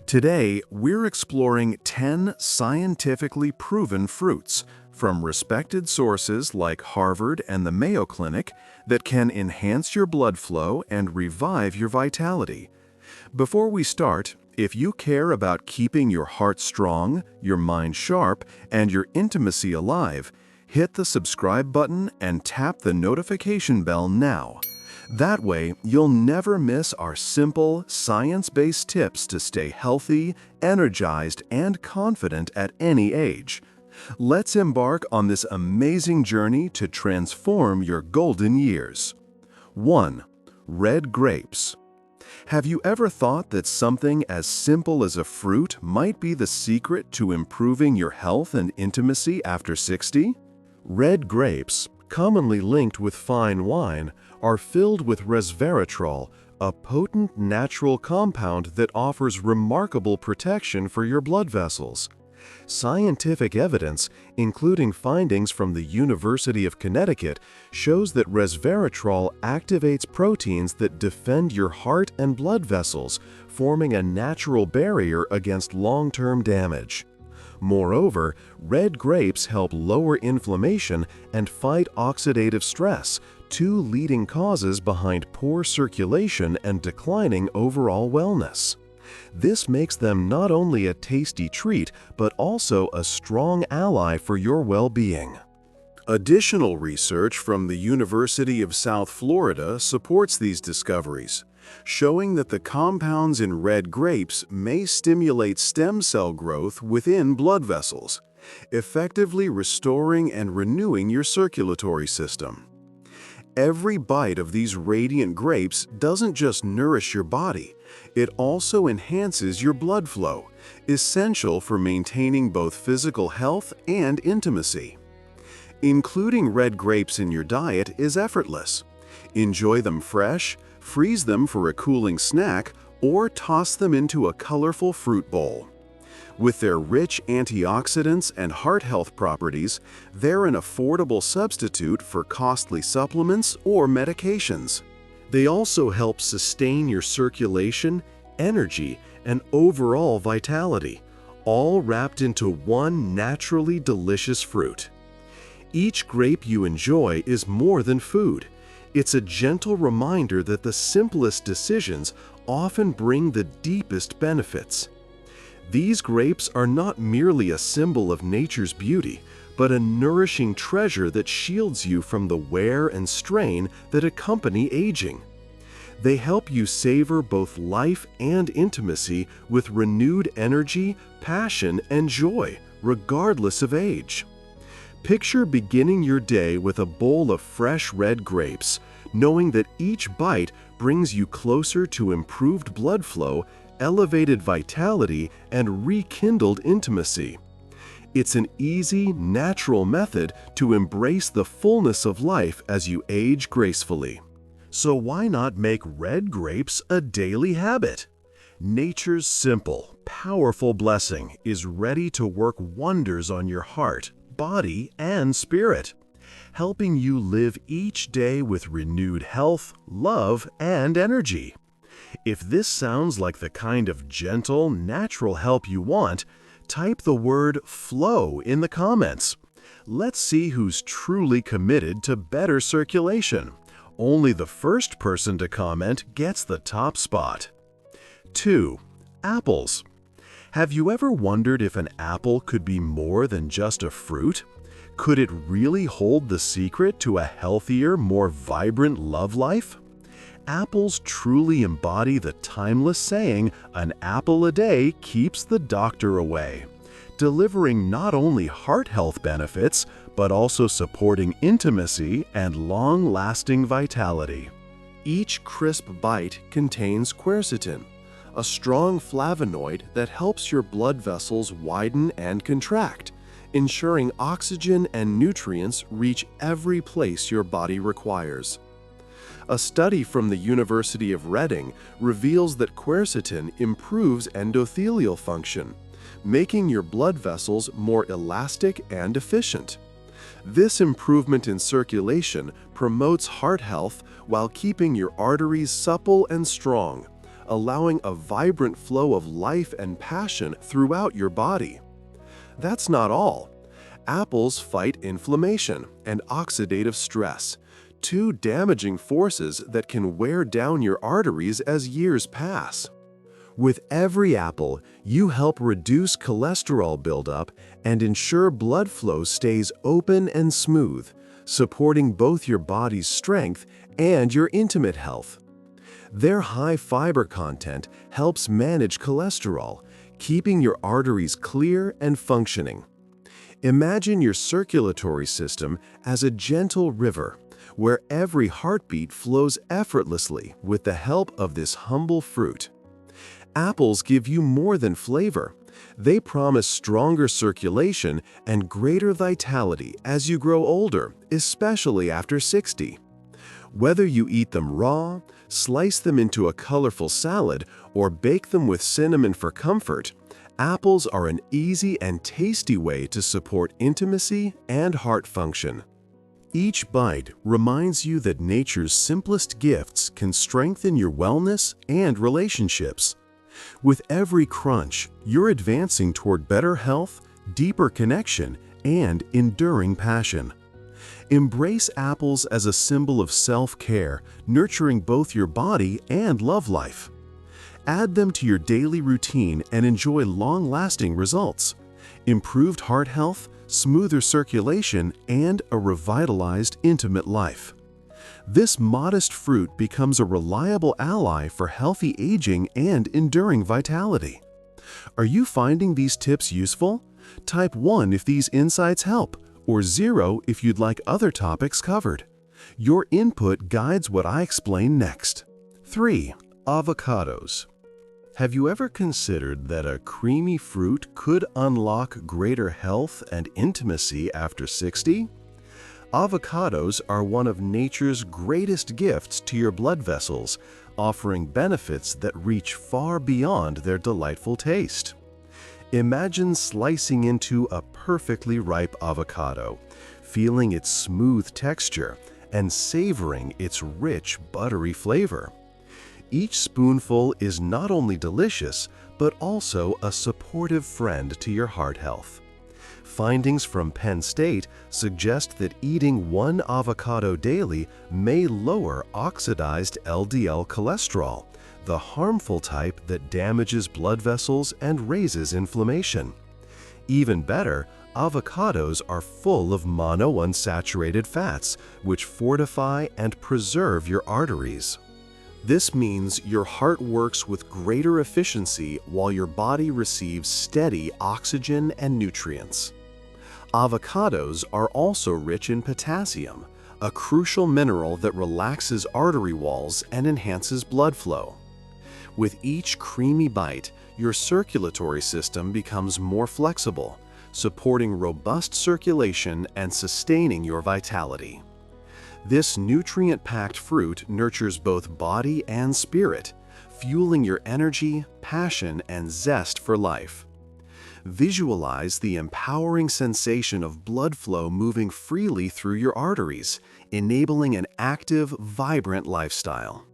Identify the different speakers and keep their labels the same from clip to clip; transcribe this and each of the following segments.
Speaker 1: Today, we're exploring 10 scientifically proven fruits from respected sources like Harvard and the Mayo Clinic that can enhance your blood flow and revive your vitality. Before we start, if you care about keeping your heart strong, your mind sharp, and your intimacy alive, hit the subscribe button and tap the notification bell now. That way, you'll never miss our simple, science-based tips to stay healthy, energized, and confident at any age. Let's embark on this amazing journey to transform your golden years. 1. Red grapes. Have you ever thought that something as simple as a fruit might be the secret to improving your health and intimacy after 60? Red grapes, commonly linked with fine wine, are filled with resveratrol, a potent natural compound that offers remarkable protection for your blood vessels. Scientific evidence, including findings from the University of Connecticut, shows that resveratrol activates proteins that defend your heart and blood vessels, forming a natural barrier against long-term damage. Moreover, red grapes help lower inflammation and fight oxidative stress, two leading causes behind poor circulation and declining overall wellness. This makes them not only a tasty treat, but also a strong ally for your well-being. Additional research from the University of South Florida supports these discoveries, showing that the compounds in red grapes may stimulate stem cell growth within blood vessels, effectively restoring and renewing your circulatory system. Every bite of these radiant grapes doesn't just nourish your body, it also enhances your blood flow, essential for maintaining both physical health and intimacy. Including red grapes in your diet is effortless. Enjoy them fresh, freeze them for a cooling snack, or toss them into a colorful fruit bowl. With their rich antioxidants and heart health properties, they're an affordable substitute for costly supplements or medications. They also help sustain your circulation, energy, and overall vitality, all wrapped into one naturally delicious fruit. Each grape you enjoy is more than food. It's a gentle reminder that the simplest decisions often bring the deepest benefits. These grapes are not merely a symbol of nature's beauty, but a nourishing treasure that shields you from the wear and strain that accompany aging. They help you savor both life and intimacy with renewed energy, passion, and joy, regardless of age. Picture beginning your day with a bowl of fresh red grapes, knowing that each bite brings you closer to improved blood flow, elevated vitality, and rekindled intimacy. It's an easy, natural method to embrace the fullness of life as you age gracefully. So why not make red grapes a daily habit? Nature's simple, powerful blessing is ready to work wonders on your heart, body, and spirit, helping you live each day with renewed health, love, and energy. If this sounds like the kind of gentle, natural help you want, type the word FLOW in the comments. Let's see who's truly committed to better circulation. Only the first person to comment gets the top spot. 2. Apples. Have you ever wondered if an apple could be more than just a fruit? Could it really hold the secret to a healthier, more vibrant love life? Apples truly embody the timeless saying, "An apple a day keeps the doctor away," delivering not only heart health benefits, but also supporting intimacy and long-lasting vitality. Each crisp bite contains quercetin, a strong flavonoid that helps your blood vessels widen and contract, ensuring oxygen and nutrients reach every place your body requires. A study from the University of Reading reveals that quercetin improves endothelial function, making your blood vessels more elastic and efficient. This improvement in circulation promotes heart health while keeping your arteries supple and strong, allowing a vibrant flow of life and passion throughout your body. That's not all. Apples fight inflammation and oxidative stress, two damaging forces that can wear down your arteries as years pass. With every apple, you help reduce cholesterol buildup and ensure blood flow stays open and smooth, supporting both your body's strength and your intimate health. Their high fiber content helps manage cholesterol, keeping your arteries clear and functioning. Imagine your circulatory system as a gentle river, where every heartbeat flows effortlessly with the help of this humble fruit. Apples give you more than flavor. They promise stronger circulation and greater vitality as you grow older, especially after 60. Whether you eat them raw, slice them into a colorful salad, or bake them with cinnamon for comfort, apples are an easy and tasty way to support intimacy and heart function. Each bite reminds you that nature's simplest gifts can strengthen your wellness and relationships. With every crunch, you're advancing toward better health, deeper connection, and enduring passion. Embrace apples as a symbol of self-care, nurturing both your body and love life. Add them to your daily routine and enjoy long-lasting results: improved heart health, smoother circulation, and a revitalized, intimate life. This modest fruit becomes a reliable ally for healthy aging and enduring vitality. Are you finding these tips useful? Type 1 if these insights help, or 0 if you'd like other topics covered. Your input guides what I explain next. 3. Avocados. Have you ever considered that a creamy fruit could unlock greater health and intimacy after 60? Avocados are one of nature's greatest gifts to your blood vessels, offering benefits that reach far beyond their delightful taste. Imagine slicing into a perfectly ripe avocado, feeling its smooth texture, and savoring its rich, buttery flavor. Each spoonful is not only delicious, but also a supportive friend to your heart health. Findings from Penn State suggest that eating one avocado daily may lower oxidized LDL cholesterol, the harmful type that damages blood vessels and raises inflammation. Even better, avocados are full of monounsaturated fats, which fortify and preserve your arteries. This means your heart works with greater efficiency while your body receives steady oxygen and nutrients. Avocados are also rich in potassium, a crucial mineral that relaxes artery walls and enhances blood flow. With each creamy bite, your circulatory system becomes more flexible, supporting robust circulation and sustaining your vitality. This nutrient-packed fruit nurtures both body and spirit, fueling your energy, passion, and zest for life. Visualize the empowering sensation of blood flow moving freely through your arteries, enabling an active, vibrant lifestyle.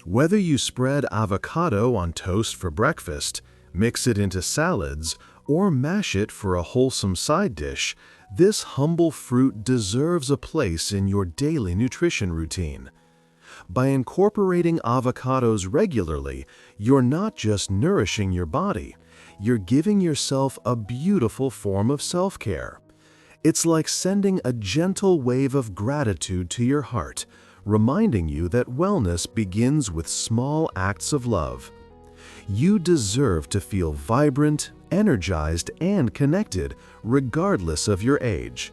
Speaker 1: Whether you spread avocado on toast for breakfast, mix it into salads, or mash it for a wholesome side dish, this humble fruit deserves a place in your daily nutrition routine. By incorporating avocados regularly, you're not just nourishing your body, you're giving yourself a beautiful form of self-care. It's like sending a gentle wave of gratitude to your heart, reminding you that wellness begins with small acts of love. You deserve to feel vibrant, energized, and connected, regardless of your age.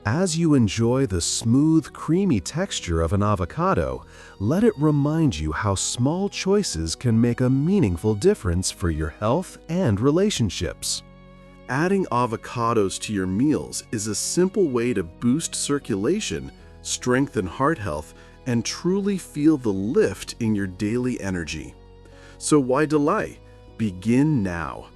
Speaker 1: As you enjoy the smooth, creamy texture of an avocado, let it remind you how small choices can make a meaningful difference for your health and relationships. Adding avocados to your meals is a simple way to boost circulation, strengthen heart health, and truly feel the lift in your daily energy. So why delay? Begin now.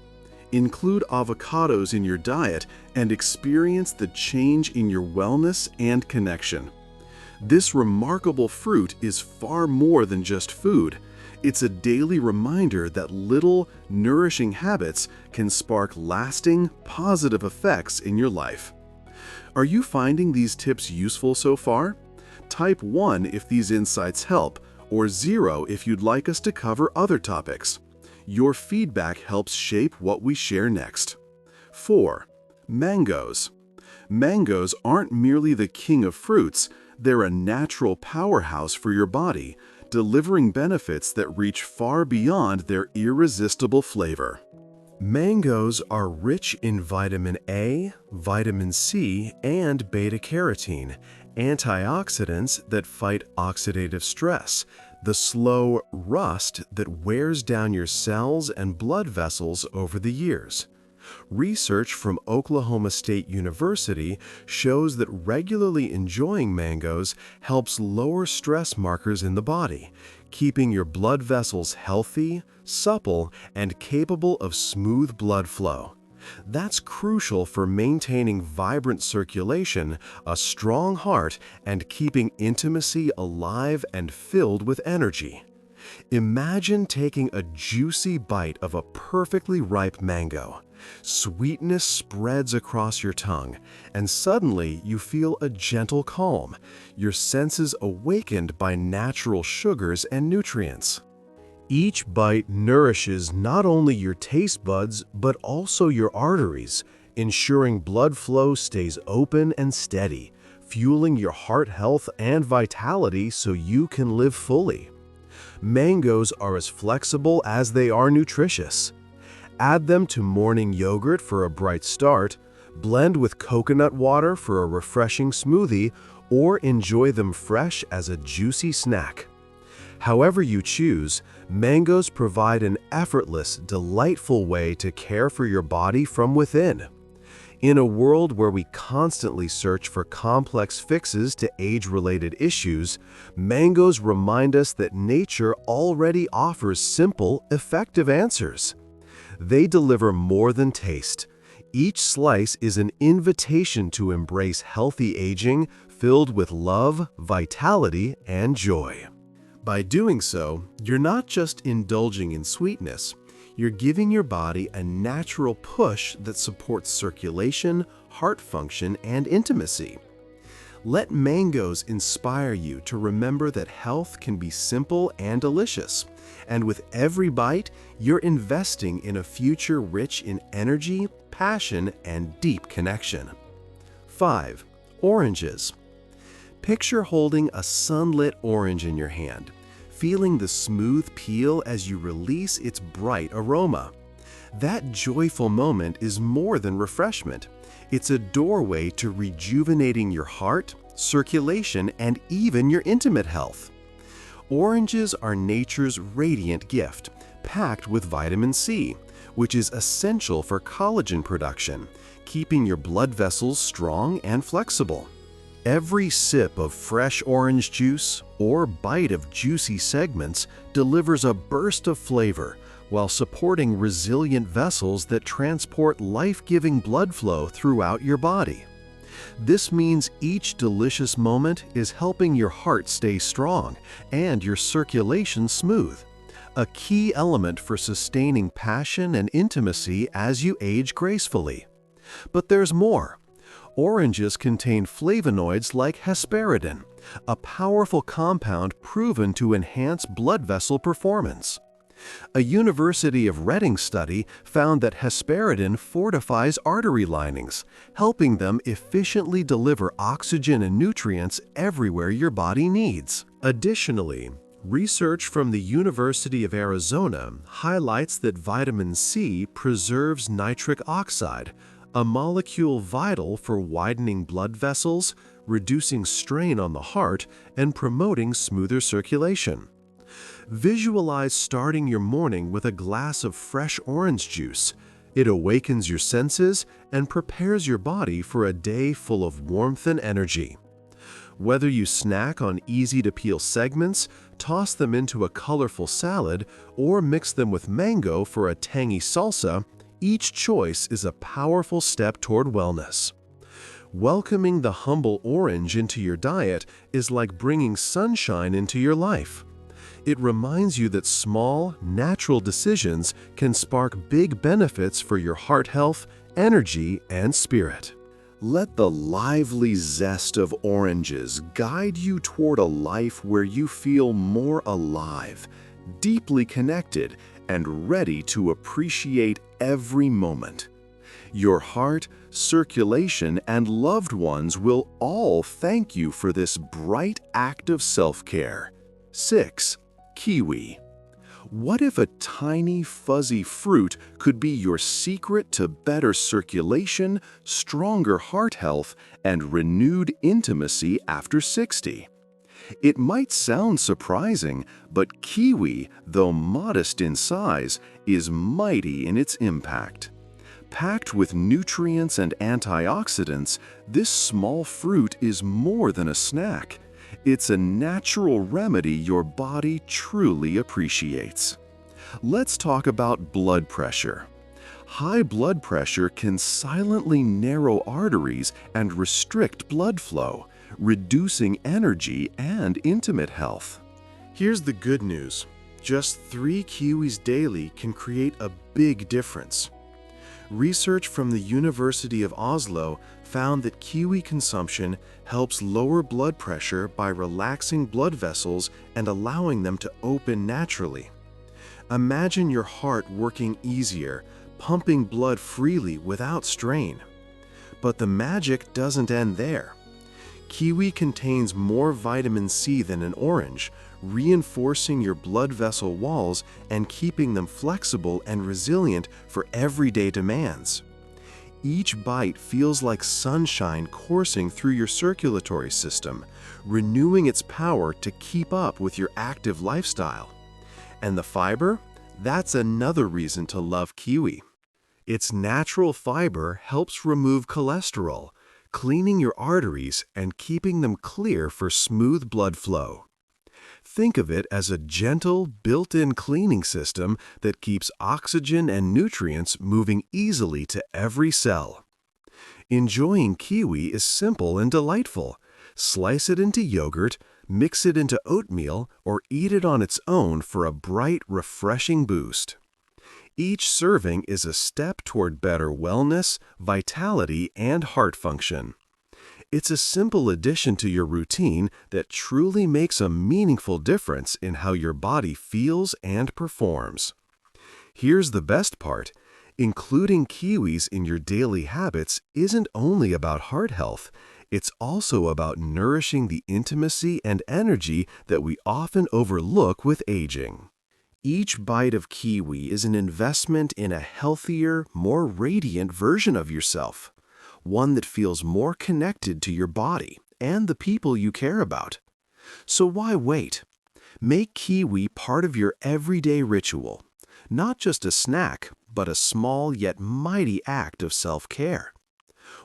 Speaker 1: Include avocados in your diet and experience the change in your wellness and connection. This remarkable fruit is far more than just food. It's a daily reminder that little, nourishing habits can spark lasting, positive effects in your life. Are you finding these tips useful so far? Type 1 if these insights help, or 0 if you'd like us to cover other topics. Your feedback helps shape what we share next. 4. Mangoes. Mangoes aren't merely the king of fruits, they're a natural powerhouse for your body, delivering benefits that reach far beyond their irresistible flavor. Mangoes are rich in vitamin A, vitamin C, and beta-carotene, antioxidants that fight oxidative stress, the slow rust that wears down your cells and blood vessels over the years. Research from Oklahoma State University shows that regularly enjoying mangoes helps lower stress markers in the body, keeping your blood vessels healthy, supple, and capable of smooth blood flow. That's crucial for maintaining vibrant circulation, a strong heart, and keeping intimacy alive and filled with energy. Imagine taking a juicy bite of a perfectly ripe mango. Sweetness spreads across your tongue, and suddenly you feel a gentle calm, your senses awakened by natural sugars and nutrients. Each bite nourishes not only your taste buds, but also your arteries, ensuring blood flow stays open and steady, fueling your heart health and vitality so you can live fully. Mangoes are as flexible as they are nutritious. Add them to morning yogurt for a bright start, blend with coconut water for a refreshing smoothie, or enjoy them fresh as a juicy snack. However you choose, mangoes provide an effortless, delightful way to care for your body from within. In a world where we constantly search for complex fixes to age-related issues, mangoes remind us that nature already offers simple, effective answers. They deliver more than taste. Each slice is an invitation to embrace healthy aging filled with love, vitality, and joy. By doing so, you're not just indulging in sweetness, you're giving your body a natural push that supports circulation, heart function, and intimacy. Let mangoes inspire you to remember that health can be simple and delicious, and with every bite, you're investing in a future rich in energy, passion, and deep connection. 5. Oranges. Picture holding a sunlit orange in your hand, feeling the smooth peel as you release its bright aroma. That joyful moment is more than refreshment. It's a doorway to rejuvenating your heart, circulation, and even your intimate health. Oranges are nature's radiant gift, packed with vitamin C, which is essential for collagen production, keeping your blood vessels strong and flexible. Every sip of fresh orange juice or bite of juicy segments delivers a burst of flavor while supporting resilient vessels that transport life-giving blood flow throughout your body. This means each delicious moment is helping your heart stay strong and your circulation smooth, a key element for sustaining passion and intimacy as you age gracefully. But there's more. Oranges contain flavonoids like hesperidin, a powerful compound proven to enhance blood vessel performance. A University of Reading study found that hesperidin fortifies artery linings, helping them efficiently deliver oxygen and nutrients everywhere your body needs. Additionally, research from the University of Arizona highlights that vitamin C preserves nitric oxide, a molecule vital for widening blood vessels, reducing strain on the heart, and promoting smoother circulation. Visualize starting your morning with a glass of fresh orange juice. It awakens your senses and prepares your body for a day full of warmth and energy. Whether you snack on easy-to-peel segments, toss them into a colorful salad, or mix them with mango for a tangy salsa, each choice is a powerful step toward wellness. Welcoming the humble orange into your diet is like bringing sunshine into your life. It reminds you that small, natural decisions can spark big benefits for your heart health, energy, and spirit. Let the lively zest of oranges guide you toward a life where you feel more alive, deeply connected, and ready to appreciate every moment. Your heart, circulation, and loved ones will all thank you for this bright act of self-care. 6. Kiwi. What if a tiny, fuzzy fruit could be your secret to better circulation, stronger heart health, and renewed intimacy after 60? It might sound surprising, but kiwi, though modest in size, is mighty in its impact. Packed with nutrients and antioxidants, this small fruit is more than a snack. It's a natural remedy your body truly appreciates. Let's talk about blood pressure. High blood pressure can silently narrow arteries and restrict blood flow, reducing energy and intimate health. Here's the good news. Just 3 kiwis daily can create a big difference. Research from the University of Oslo found that kiwi consumption helps lower blood pressure by relaxing blood vessels and allowing them to open naturally. Imagine your heart working easier, pumping blood freely without strain. But the magic doesn't end there. Kiwi contains more vitamin C than an orange, reinforcing your blood vessel walls and keeping them flexible and resilient for everyday demands. Each bite feels like sunshine coursing through your circulatory system, renewing its power to keep up with your active lifestyle. And the fiber? That's another reason to love kiwi. Its natural fiber helps remove cholesterol, cleaning your arteries and keeping them clear for smooth blood flow. Think of it as a gentle, built-in cleaning system that keeps oxygen and nutrients moving easily to every cell. Enjoying kiwi is simple and delightful. Slice it into yogurt, mix it into oatmeal, or eat it on its own for a bright, refreshing boost. Each serving is a step toward better wellness, vitality, and heart function. It's a simple addition to your routine that truly makes a meaningful difference in how your body feels and performs. Here's the best part. Including kiwis in your daily habits isn't only about heart health, it's also about nourishing the intimacy and energy that we often overlook with aging. Each bite of kiwi is an investment in a healthier, more radiant version of yourself, one that feels more connected to your body and the people you care about. So why wait? Make kiwi part of your everyday ritual, not just a snack, but a small yet mighty act of self-care.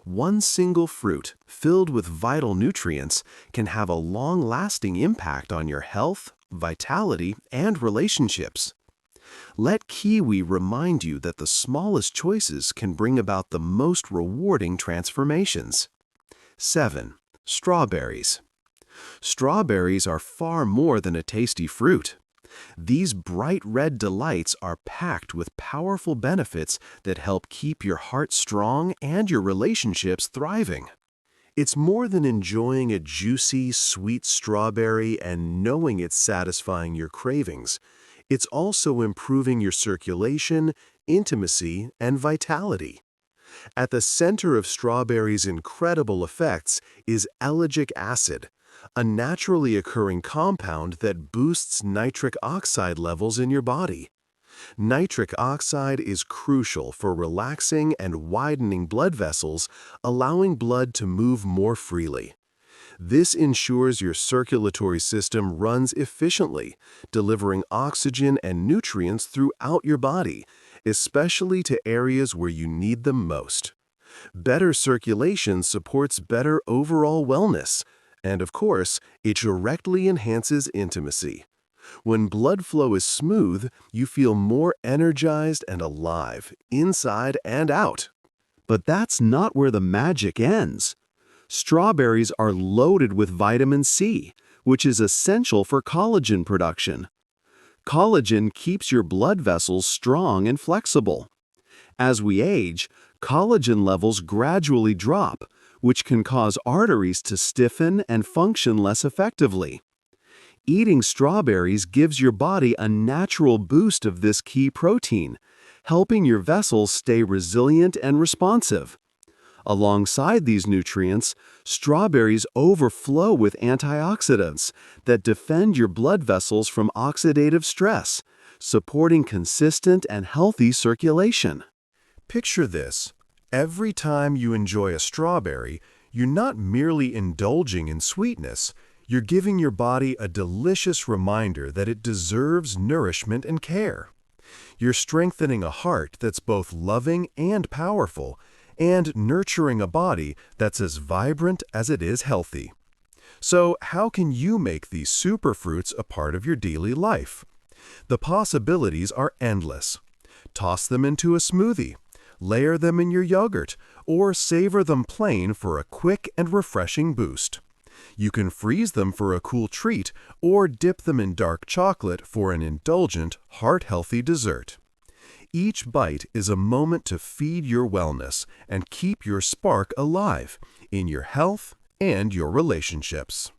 Speaker 1: One single fruit, filled with vital nutrients, can have a long-lasting impact on your health, vitality, and relationships. Let kiwi remind you that the smallest choices can bring about the most rewarding transformations. 7. Strawberries. Strawberries are far more than a tasty fruit. These bright red delights are packed with powerful benefits that help keep your heart strong and your relationships thriving. It's more than enjoying a juicy, sweet strawberry and knowing it's satisfying your cravings. It's also improving your circulation, intimacy, and vitality. At the center of strawberries' incredible effects is ellagic acid, a naturally occurring compound that boosts nitric oxide levels in your body. Nitric oxide is crucial for relaxing and widening blood vessels, allowing blood to move more freely. This ensures your circulatory system runs efficiently, delivering oxygen and nutrients throughout your body, especially to areas where you need them most. Better circulation supports better overall wellness, and of course, it directly enhances intimacy. When blood flow is smooth, you feel more energized and alive, inside and out. But that's not where the magic ends. Strawberries are loaded with vitamin C, which is essential for collagen production,
Speaker 2: Collagen keeps your blood vessels strong and flexible. As we age, collagen levels gradually drop, which can cause arteries to stiffen and function less effectively. Eating strawberries gives your body a natural boost of this key protein, helping your vessels stay resilient and responsive. Alongside these nutrients, strawberries overflow with antioxidants that defend your blood vessels from oxidative stress, supporting consistent and healthy circulation.
Speaker 1: Picture this. Every time you enjoy a strawberry, you're not merely indulging in sweetness, you're giving your body a delicious reminder that it deserves nourishment and care. You're strengthening a heart that's both loving and powerful, and nurturing a body that's as vibrant as it is healthy. So, how can you make these superfruits a part of your daily life? The possibilities are endless. Toss them into a smoothie, layer them in your yogurt, or savor them plain for a quick and refreshing boost. You can freeze them for a cool treat or dip them in dark chocolate for an indulgent, heart-healthy dessert. Each bite is a moment to feed your wellness and keep your spark alive in your health and your relationships.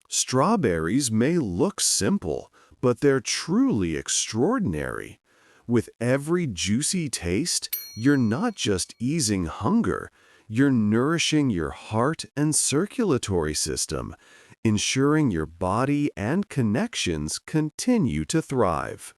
Speaker 1: Strawberries may look simple, but they're truly extraordinary. With every juicy taste, you're not just easing hunger, you're nourishing your heart and circulatory system, ensuring your body and connections continue to thrive.